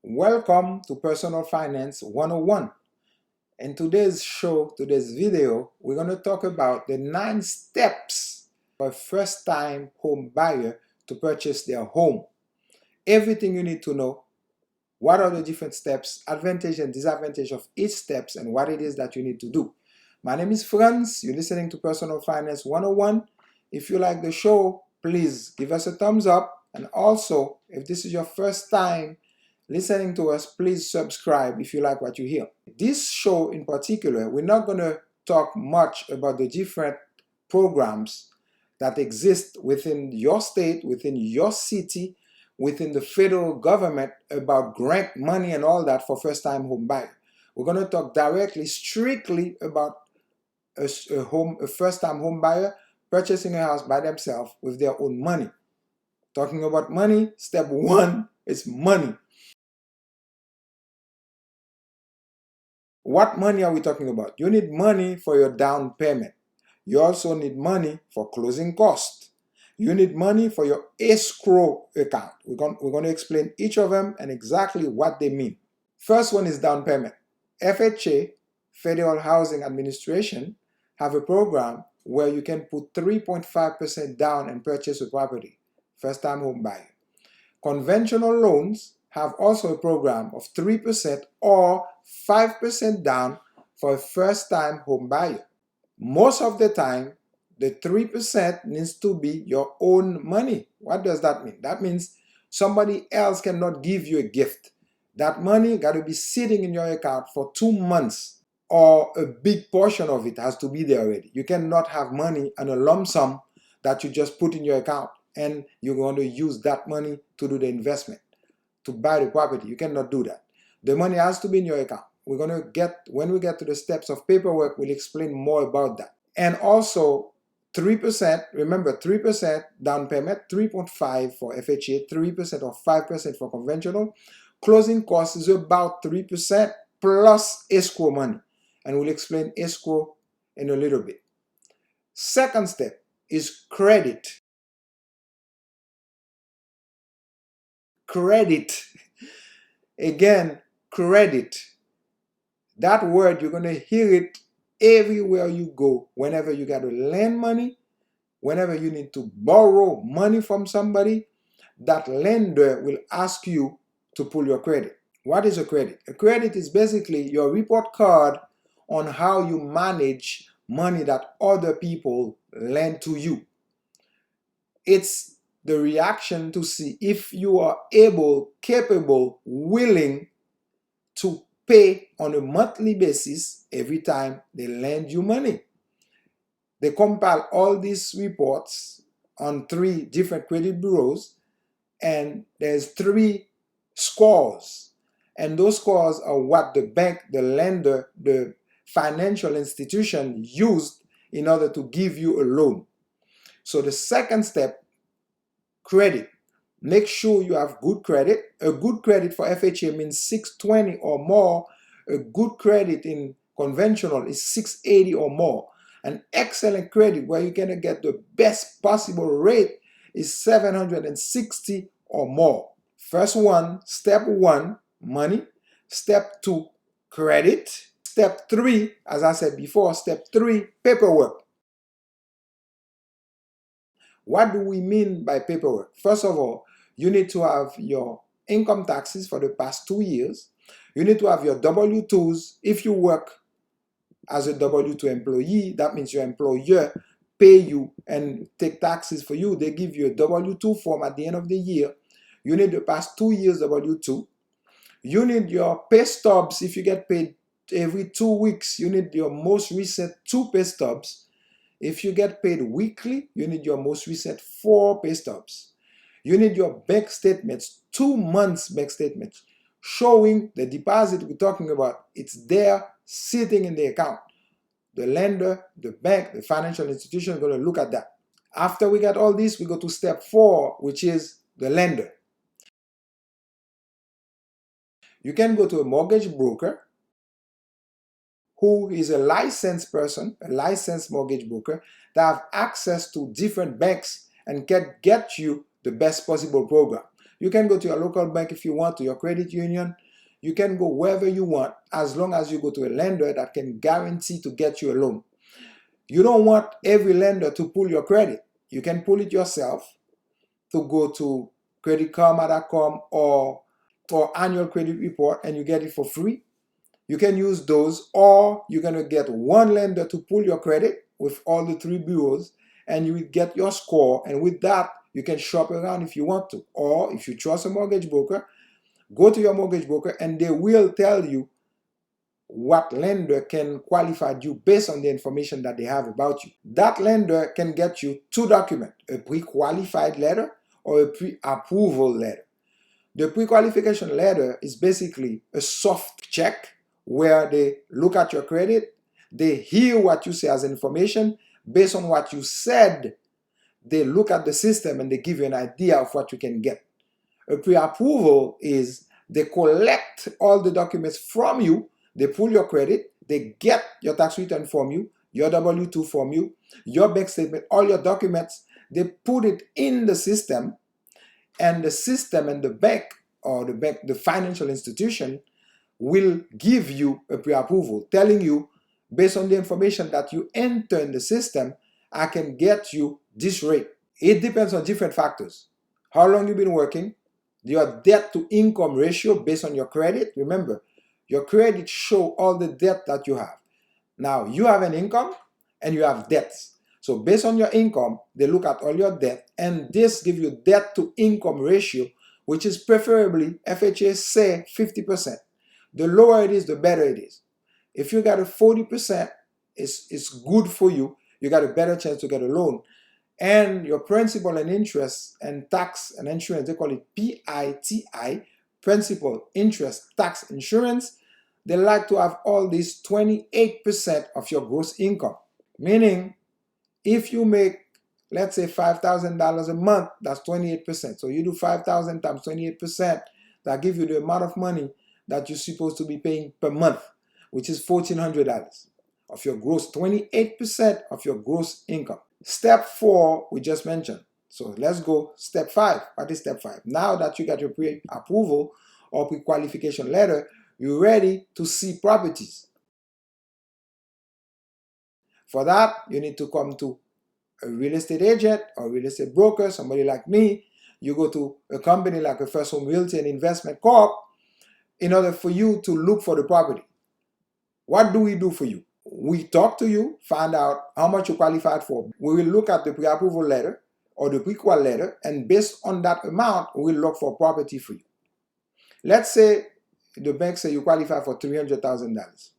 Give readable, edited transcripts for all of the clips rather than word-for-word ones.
Welcome to Personal Finance 101. In today's video, we're going to talk about the 9 steps for a first-time home buyer to purchase their home. Everything you need to know, what are the different steps, advantage and disadvantage of each steps, and what it is that you need to do. My name is Franz. You're listening to Personal Finance 101. If you like the show, please give us a thumbs up. And also, if this is your first time listening to us, please subscribe if you like what you hear. This show in particular, we're not going to talk much about the different programs that exist within your state, within your city, within the federal government about grant money and all that for first-time home buyer. We're going to talk directly, strictly about a first-time home buyer purchasing a house by themselves with their own money. Talking about money, step 1 is money. What money are we talking about? You need money for your down payment. You also need money for closing costs. You need money for your escrow account. We're going to explain each of them and exactly what they mean. First one is down payment. FHA, Federal Housing Administration, have a program where you can put 3.5% down and purchase a property. First-time home buyer. Conventional loans have also a program of 3% or 5% down for a first-time home buyer. Most of the time, the 3% needs to be your own money. What does that mean? That means somebody else cannot give you a gift. That money got to be sitting in your account for 2 months, or a big portion of it has to be there already. You cannot have money and a lump sum that you just put in your account and you're going to use that money to do the investment, to buy the property. You cannot do that. The money has to be in your account. When we get to the steps of paperwork, we'll explain more about that. And also 3%, remember 3% down payment, 3.5 for FHA, 3% or 5% for conventional. Closing costs is about 3% plus escrow money. And we'll explain escrow in a little bit. Second step is credit. Credit. Again, credit. That word, you're going to hear it everywhere you go. Whenever you got to lend money, whenever you need to borrow money from somebody, that lender will ask you to pull your credit. What is a credit? A credit is basically your report card on how you manage money that other people lend to you. It's the reaction to see if you are able, capable, willing to pay on a monthly basis every time they lend you money. They compile all these reports on 3 different credit bureaus, and there's 3 scores. And those scores are what the bank, the lender, the financial institution used in order to give you a loan. So the second step, credit. Make sure you have good credit. A good credit for FHA means 620 or more. A good credit in conventional is 680 or more. An excellent credit where you're going to get the best possible rate is 760 or more. First one, step 1, money. Step 2, credit. Step 3, as I said before, step 3, paperwork. What do we mean by paperwork? First of all, you need to have your income taxes for the past 2 years. You need to have your W-2s. If you work as a W-2 employee, that means your employer pay you and take taxes for you. They give you a W-2 form at the end of the year. You need the past 2 years W-2. You need your pay stubs. If you get paid every 2 weeks, you need your most recent 2 pay stubs. If you get paid weekly, you need your most recent 4 pay stubs. You need your bank statements, 2 months bank statements, showing the deposit we're talking about. It's there sitting in the account. The lender, the bank, the financial institution are going to look at that. After we got all this, we go to step 4, which is the lender. You can go to a mortgage broker who is a licensed person, a licensed mortgage broker, that have access to different banks and can get you the best possible program. You can go to your local bank if you want, to your credit union. You can go wherever you want, as long as you go to a lender that can guarantee to get you a loan. You don't want every lender to pull your credit. You can pull it yourself to go to creditkarma.com or annual credit report, and you get it for free. You can use those, or you're going to get one lender to pull your credit with all the 3 bureaus, and you will get your score. And with that, you can shop around if you want to. Or if you trust a mortgage broker, go to your mortgage broker and they will tell you what lender can qualify you based on the information that they have about you. That lender can get you 2 documents, a pre-qualified letter or a pre-approval letter. The pre-qualification letter is basically a soft check where they look at your credit, they hear what you say as information. Based on what you said, they look at the system and they give you an idea of what you can get. A pre-approval is they collect all the documents from you, they pull your credit, they get your tax return from you, your W-2 from you, your bank statement, all your documents, they put it in the system, and the system and the bank, or the financial institution, will give you a pre-approval, telling you, based on the information that you enter in the system, I can get you this rate. It depends on different factors. How long you've been working, your debt to income ratio based on your credit. Remember, your credit show all the debt that you have. Now, you have an income and you have debts. So based on your income, they look at all your debt, and this gives you debt to income ratio, which is preferably, FHA say 50%. The lower it is, the better it is. If you got a 40%, it's good for you. You got a better chance to get a loan. And your principal and interest and tax and insurance, they call it PITI, principal, interest, tax, insurance. They like to have all these 28% of your gross income. Meaning, if you make, let's say, $5,000 a month, that's 28%. So you do 5,000 times 28%, that gives you the amount of money that you're supposed to be paying per month, which is $1,400 of your gross, 28% of your gross income. Step 4, we just mentioned. So let's go step 5. What is step 5? Now that you got your pre-approval or pre-qualification letter, you're ready to see properties. For that, you need to come to a real estate agent or real estate broker, somebody like me. You go to a company like a First Home Realty and Investment Corp in order for you to look for the property. What do we do for you? We talk to you, find out how much you qualified for. We will look at the pre-approval letter or the pre-qual letter, and based on that amount, we'll look for property for you. Let's say the bank say you qualify for $300,000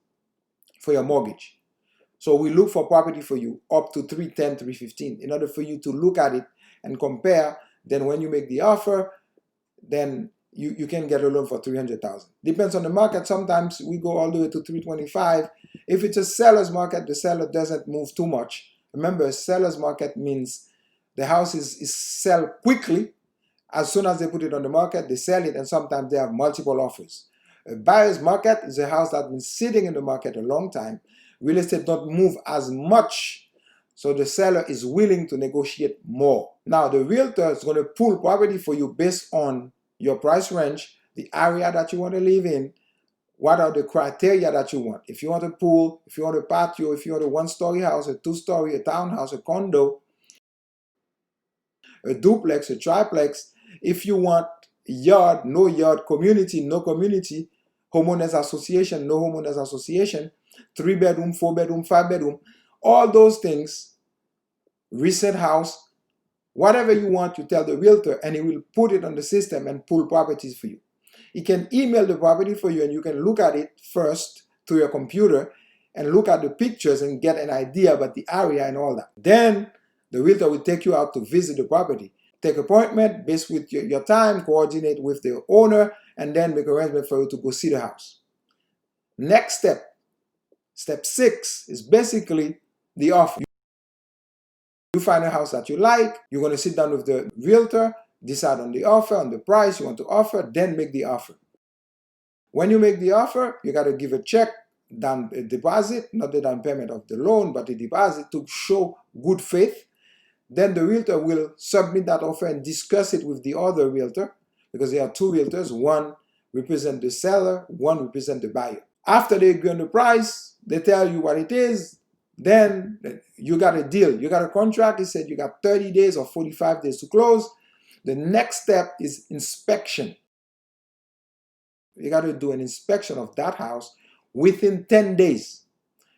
for your mortgage. So we look for property for you up to 310, 315 in order for you to look at it and compare. Then when you make the offer, then you can get a loan for $300,000. Depends on the market. Sometimes we go all the way to 325. If it's a seller's market, the seller doesn't move too much. Remember, a seller's market means the house is sell quickly. As soon as they put it on the market, they sell it, and sometimes they have multiple offers. A buyer's market is a house that's been sitting in the market a long time. Real estate don't move as much, so the seller is willing to negotiate more. Now, the realtor is going to pull property for you based on your price range, the area that you want to live in, what are the criteria that you want. If you want a pool, if you want a patio, if you want a 1-story house, a 2-story, a townhouse, a condo, a duplex, a triplex. If you want yard, no yard, community, no community, homeowners association, no homeowners association, 3-bedroom, 4-bedroom, 5-bedroom, all those things, recent house, whatever you want, you tell the realtor, and he will put it on the system and pull properties for you. He can email the property for you, and you can look at it first through your computer and look at the pictures and get an idea about the area and all that. Then the realtor will take you out to visit the property. Take appointment based with your time, coordinate with the owner, and then make arrangement for you to go see the house. Next step, step 6, is basically the offer. You find a house that you like, you're going to sit down with the realtor, decide on the offer, on the price you want to offer, then make the offer. When you make the offer, you got to give a check, down a deposit, not the down payment of the loan, but the deposit to show good faith. Then the realtor will submit that offer and discuss it with the other realtor because there are two realtors. One represents the seller, one represents the buyer. After they agree on the price, they tell you what it is. Then you got a deal. You got a contract. It said you got 30 days or 45 days to close. The next step is inspection. You got to do an inspection of that house within 10 days.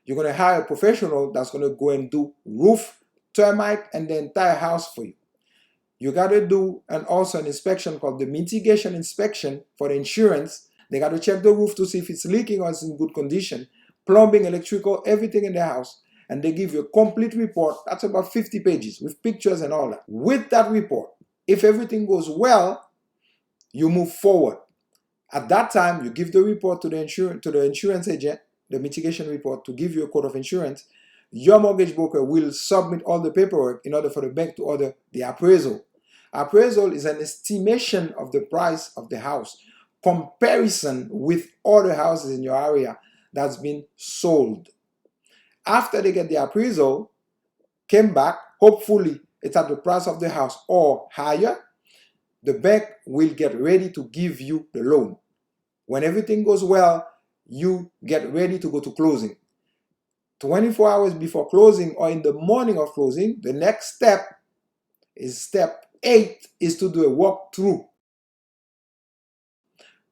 You're going to hire a professional that's going to go and do roof, termite, and the entire house for you. You got to do also an inspection called the mitigation inspection for the insurance. They got to check the roof to see if it's leaking or it's in good condition. Plumbing, electrical, everything in the house. And they give you a complete report. That's about 50 pages with pictures and all that. With that report, if everything goes well, you move forward. At that time, you give the report to the insurance agent, the mitigation report, to give you a quote of insurance. Your mortgage broker will submit all the paperwork in order for the bank to order the appraisal. Appraisal is an estimation of the price of the house, comparison with other houses in your area that's been sold. After they get the appraisal, came back, hopefully it's at the price of the house or higher, the bank will get ready to give you the loan. When everything goes well, you get ready to go to closing. 24 hours before closing or in the morning of closing, the next step is step 8 is to do a walkthrough.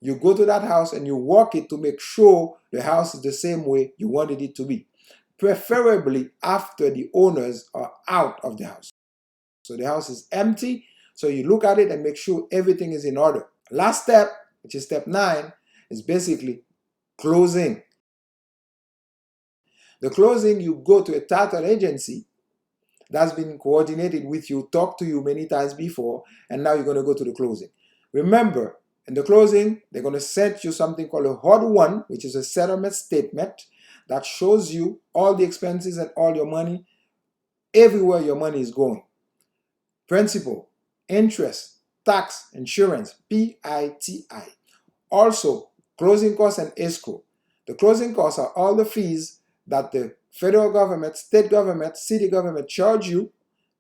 You go to that house and you walk it to make sure the house is the same way you wanted it to be, preferably after the owners are out of the house. So the house is empty, so you look at it and make sure everything is in order. Last step, which is step 9, is basically closing. The closing, you go to a title agency that's been coordinated with you, talked to you many times before, and now you're going to go to the closing. Remember, in the closing, they're going to send you something called a HUD 1, which is a settlement statement that shows you all the expenses and all your money, everywhere your money is going. Principal, interest, tax, insurance, PITI. Also, closing costs and escrow. The closing costs are all the fees that the federal government, state government, city government charge you.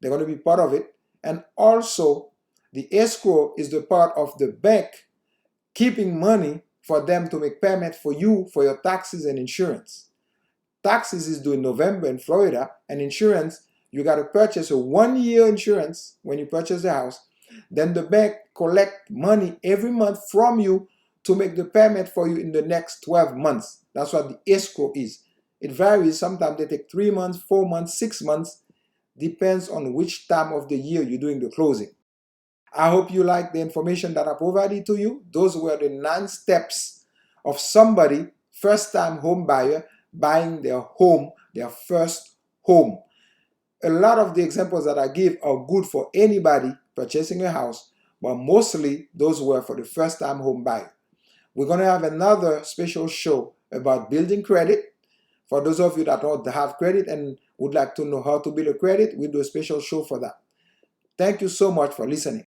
They're going to be part of it. And also, the escrow is the part of the bank keeping money for them to make payment for you for your taxes and insurance. Taxes is due in November in Florida, and insurance, you got to purchase a 1-year insurance when you purchase the house. Then the bank collect money every month from you to make the payment for you in the next 12 months. That's what the escrow is. It varies. Sometimes they take 3 months, 4 months, 6 months. Depends on which time of the year you're doing the closing. I hope you like the information that I provided to you. Those were the 9 steps of somebody, first-time home buyer, buying their home, their first home. A lot of the examples that I give are good for anybody purchasing a house, but mostly those were for the first-time home buyer. We're going to have another special show about building credit. For those of you that don't have credit and would like to know how to build a credit, we'll do a special show for that. Thank you so much for listening.